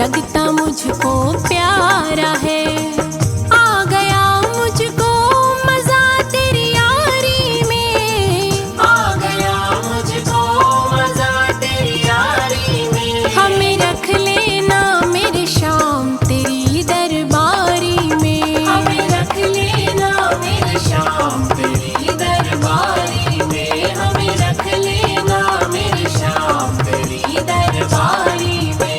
लगता मुझको प्यारा है। आ गया मुझको मजा तेरी यारी में, आ गया मुझको मजा तेरी यारी में। हमें रख लेना मेरे शाम तेरी दरबारी में, हमें रख लेना मेरे शाम तेरी दरबारी में, हमें रख लेना मेरे शाम तेरी दरबारी में।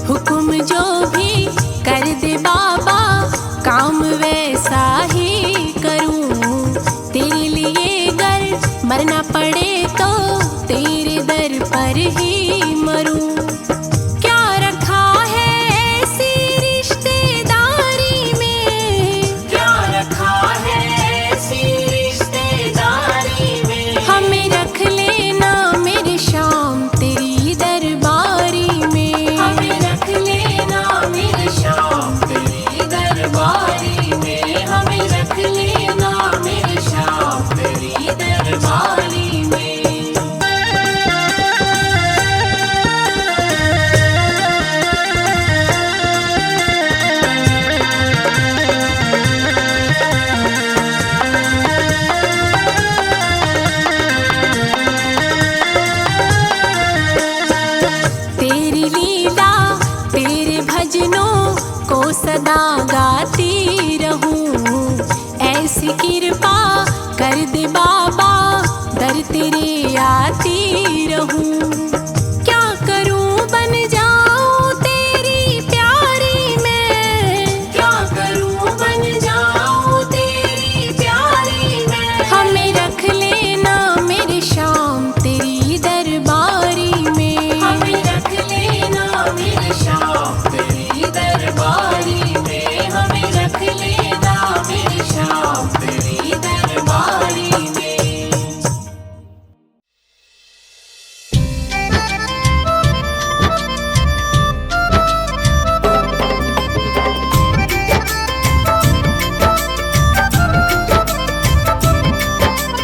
हुक्म जो भी कर दे बाबा काम वैसा ही करूं। तेरे लिए गर मरना पड़े तो तेरे दर पर ही मरूं। क्या रखा है ऐसी रिश्तेदारी में, क्या रखा है ऐसी रिश्तेदारी में। हमें रख लेना मेरे शाम तेरी दरबारी में, हमें रख लेना मेरे शाम तेरी दरबारी में, हमें रख लेना मेरे शाम तेरी दरबारी में। तेरी लीला तेरे भजनों को सदा गाती रहूं। ऐसी कृपा कर दे बाबा दर तेरे आती रहूं। क्या करूं बन जाऊं तेरी प्यारी में, क्या करूं बन जाऊं तेरी प्यारी में। हमें रख लेना मेरे शाम तेरी दरबारी में, हमें रख लेना मेरे शाम तेरी दरबारी में, हमें रख लेना मेरे शाम तेरी दरबारी में।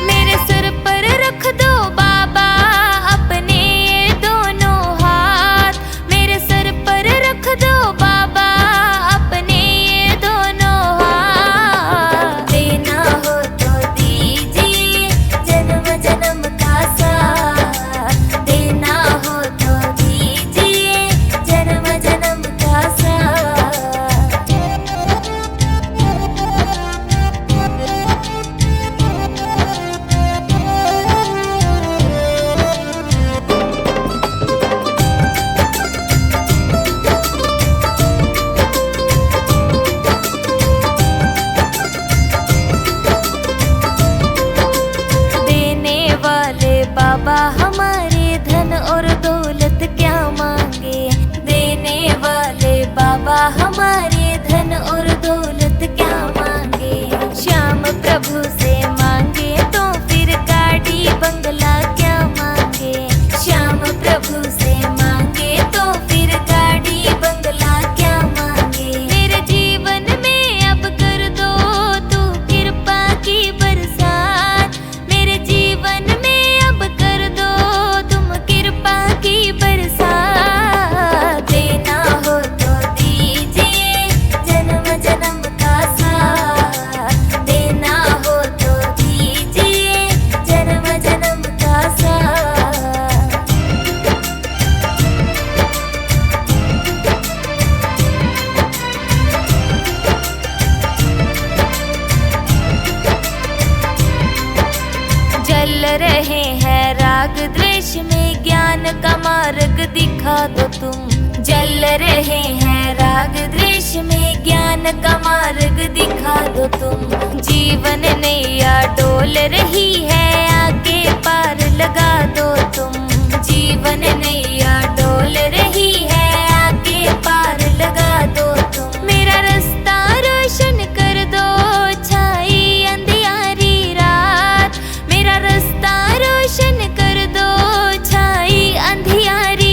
मेरे सर पर रख दो बाबा अपने ये दोनों हाथ, मेरे सर पर रख दो बाबा अपने ये दोनों हाथ। देना हो तो दीजिए जन्म जन्म का साथ, देना हो तो दीजिए जन्म जन्म का साथ। देने वाले बाबा हमारे धन और दौलत क्या मांगे, देने वाले बाबा हमारे धन और दौलत क्या मांगे। श्याम प्रभु से मांगे तो फिर गाड़ी बंगला क्या मांगे, श्याम प्रभु से मांगे तो फिर गाड़ी बंगला क्या मांगे। मेरे जीवन में अब कर दो तू कृपा की बरसात, मेरे जीवन में अब कर दो तुम कृपा की बरसात। देना हो तो दीजिए जन्म जन्म का साथ, देना हो तो दीजिए जन्म जन्म का साथ। जल रहे हैं राग द्वेष में ज्ञान का मार्ग दिखा दो तुम, जल रहे हैं राग द्वेष में ज्ञान का मार्ग दिखा दो तुम। जीवन नैया डोल रही है आगे पार लगा दो तुम, जीवन नैया डोल रही है आगे पार लगा दो तुम। मेरा रास्ता रोशन कर दो छाई अंधियारी रात, मेरा रास्ता रोशन कर दो छाई अंधियारी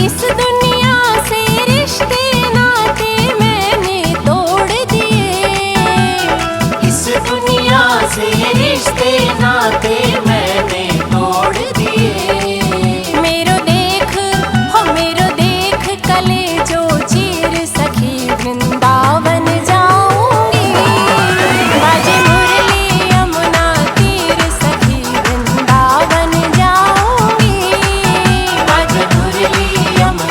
इस दुनिया से रिश्ते नाते मैंने तोड़ दिए, इस दुनिया से रिश्ते नाते मैंने तोड़ दिए। मेरो देख हो मेरो देख कले जो चीर सखी वृंदावन जाऊंगी, बाजे मुरली यमुना तीर सखी वृंदावन जाऊंगी, बाजे मुरली यमुना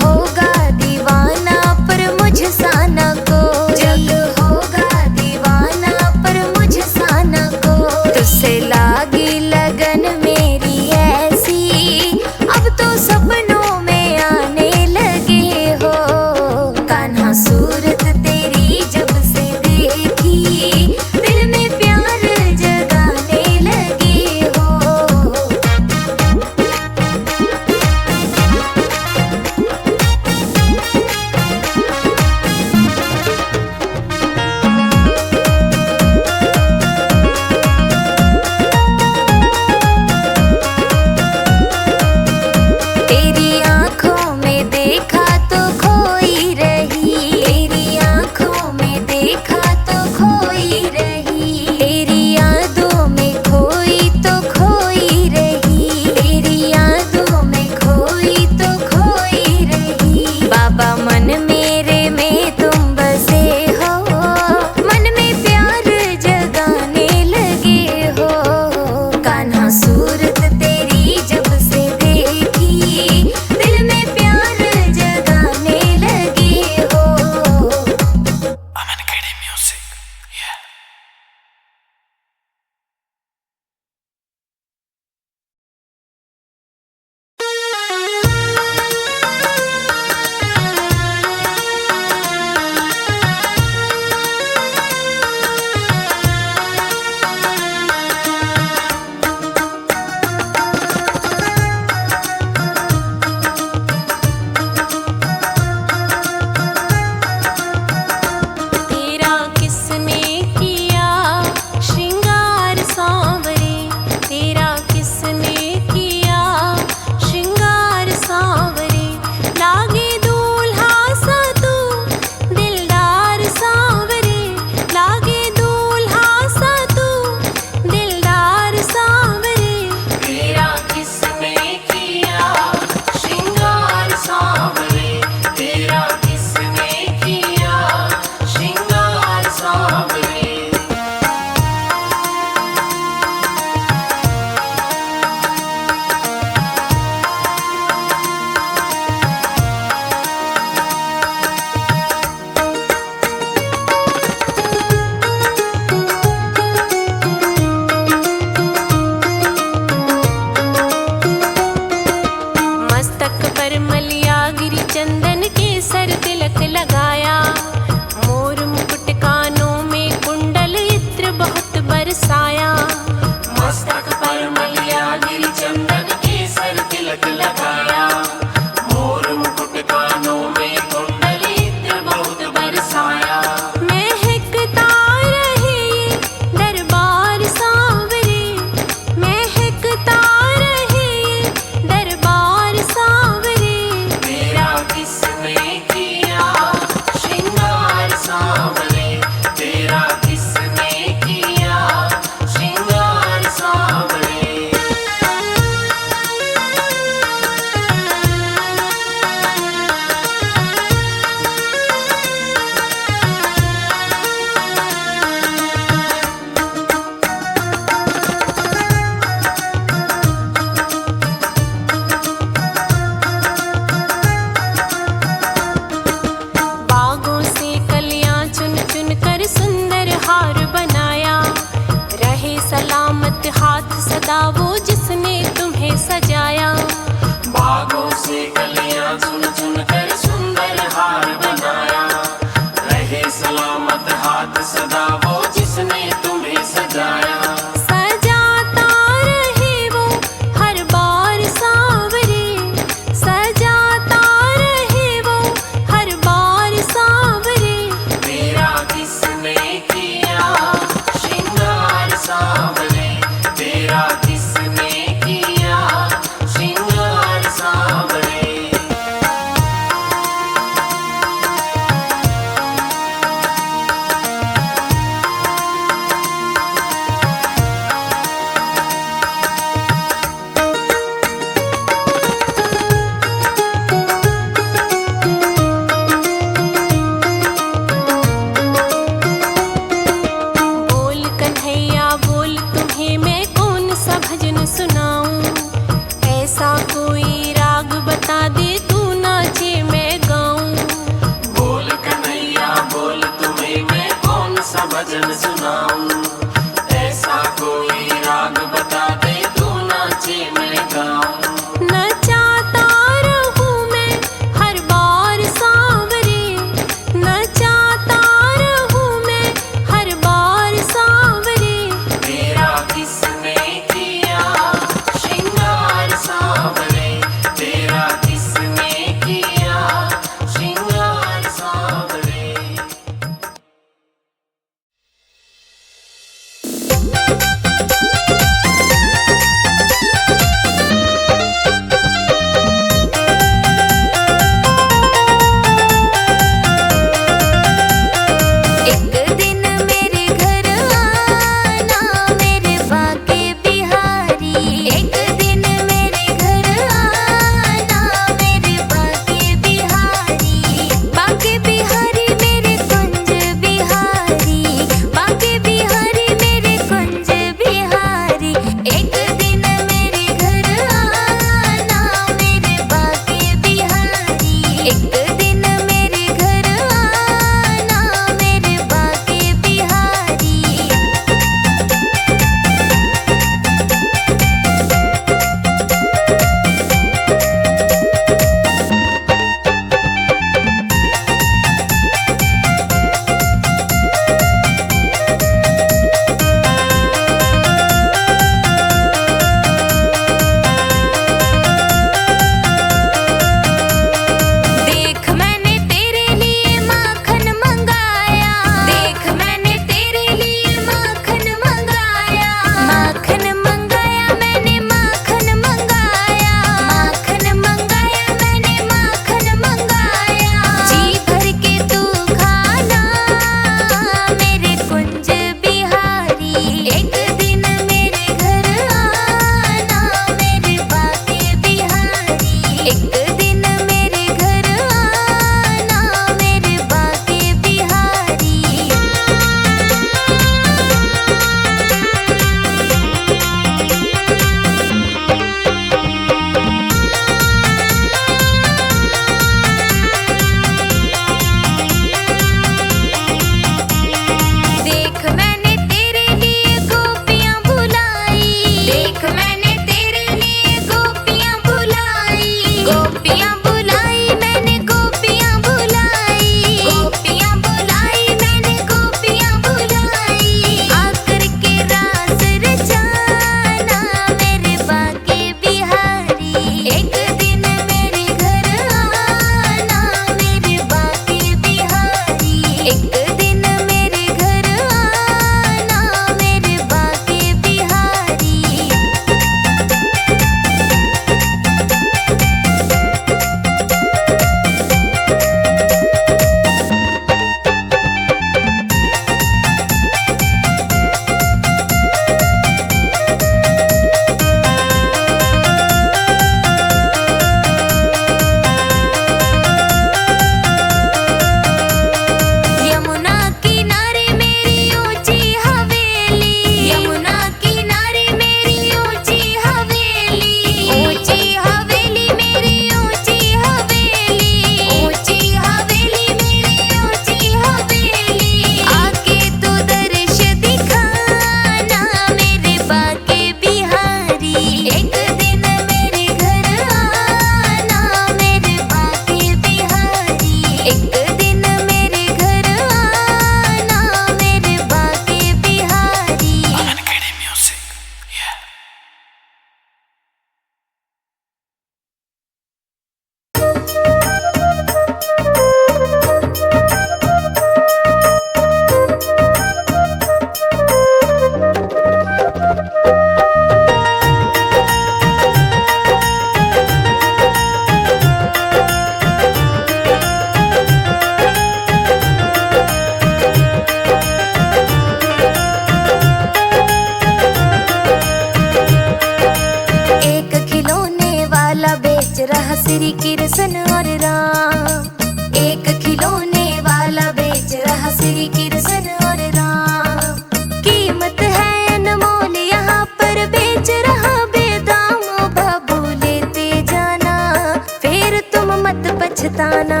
पछताना।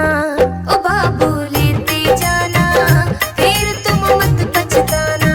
ओ बाबू लेते जाना, फिर तुम मत पछताना।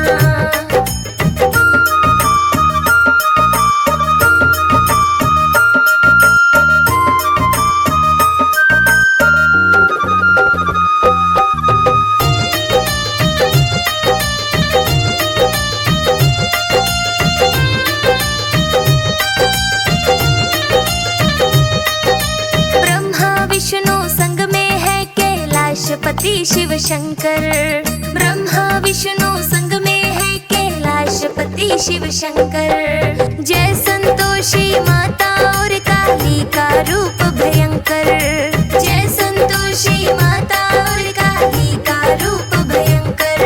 पति शिव शंकर, ब्रह्मा विष्णु संग में है कैलाशपति शिव शंकर। जय संतोषी माता और काली का रूप भयंकर। जय संतोषी माता और काली का रूप भयंकर।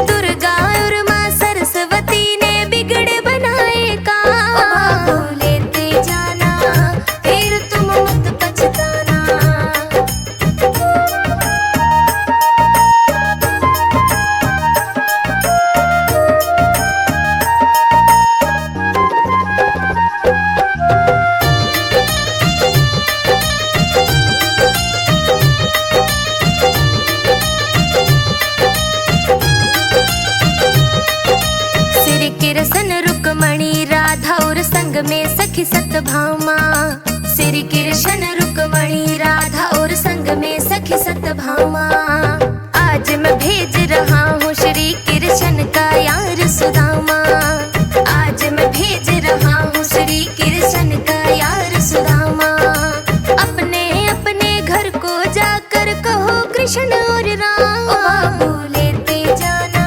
दुर्गा और माँ सरस्वती ने बिगड़े बनाए काम। लेते जाना, फिर तुम मत पछताना। संग में सखी सतभामा। श्री कृष्ण रुक्मणी राधा और संग में सखी सतभामा। आज मैं भेज रहा हूँ श्री कृष्ण का यार सुदामा। आज मैं भेज रहा हूँ श्री कृष्ण का यार सुदामा। अपने अपने घर को जाकर कहो कृष्ण और राम। बाबू लेते जाना,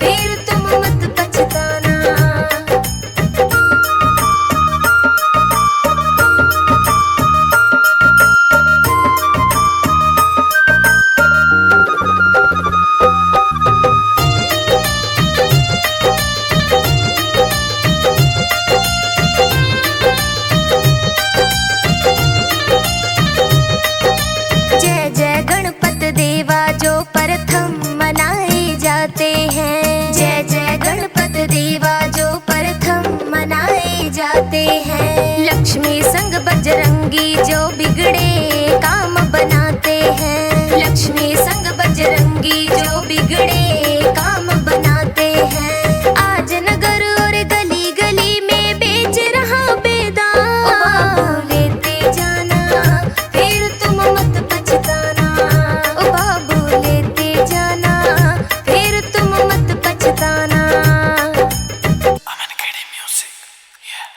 फिर तुम मत पछताना। जय जय गणपत देवा जो प्रथम मनाए जाते हैं। लक्ष्मी संग बजरंगी जो बिगड़े काम बनाते हैं। लक्ष्मी संग बजरंगी जो बिगड़े काम बनाते हैं। आज नगर और गली गली में बेच रहा बेदाम। लेते जाना, फिर तुम मत पछताना। ओ बाबू लेते जाना, फिर तुम मत पछताना। Music, yeah.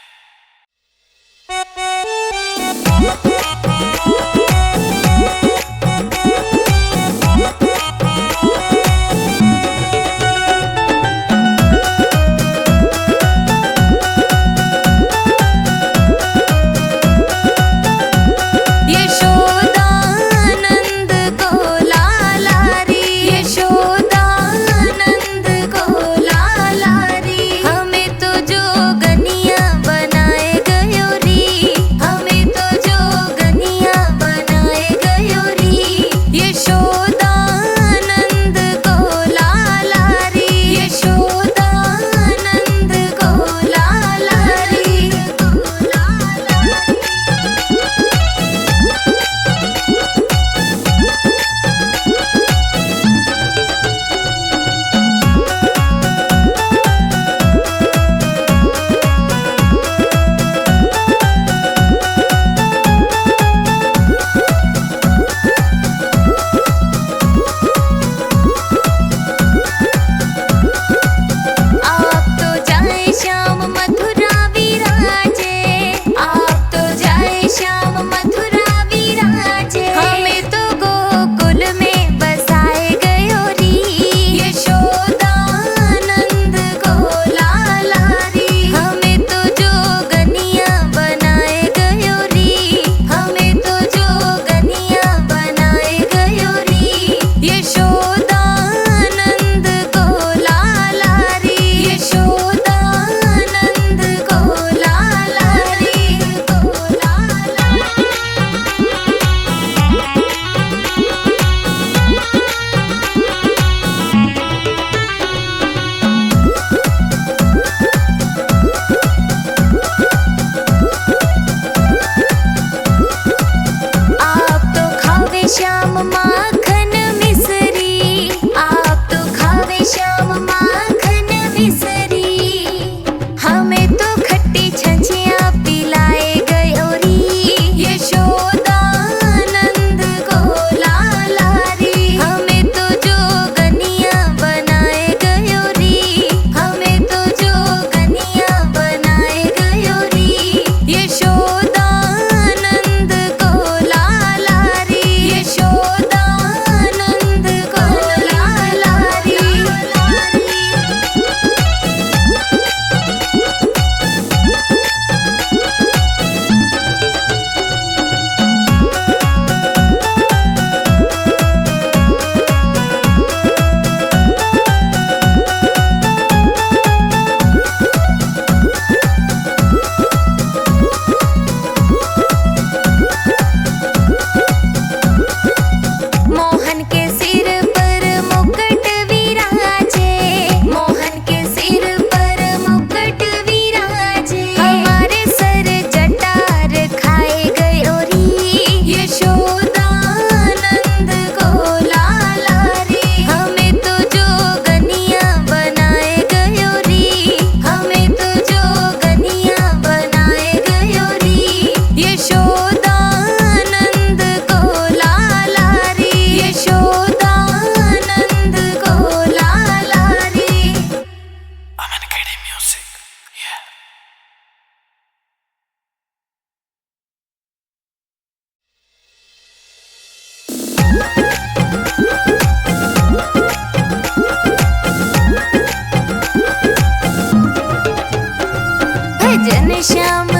श्याम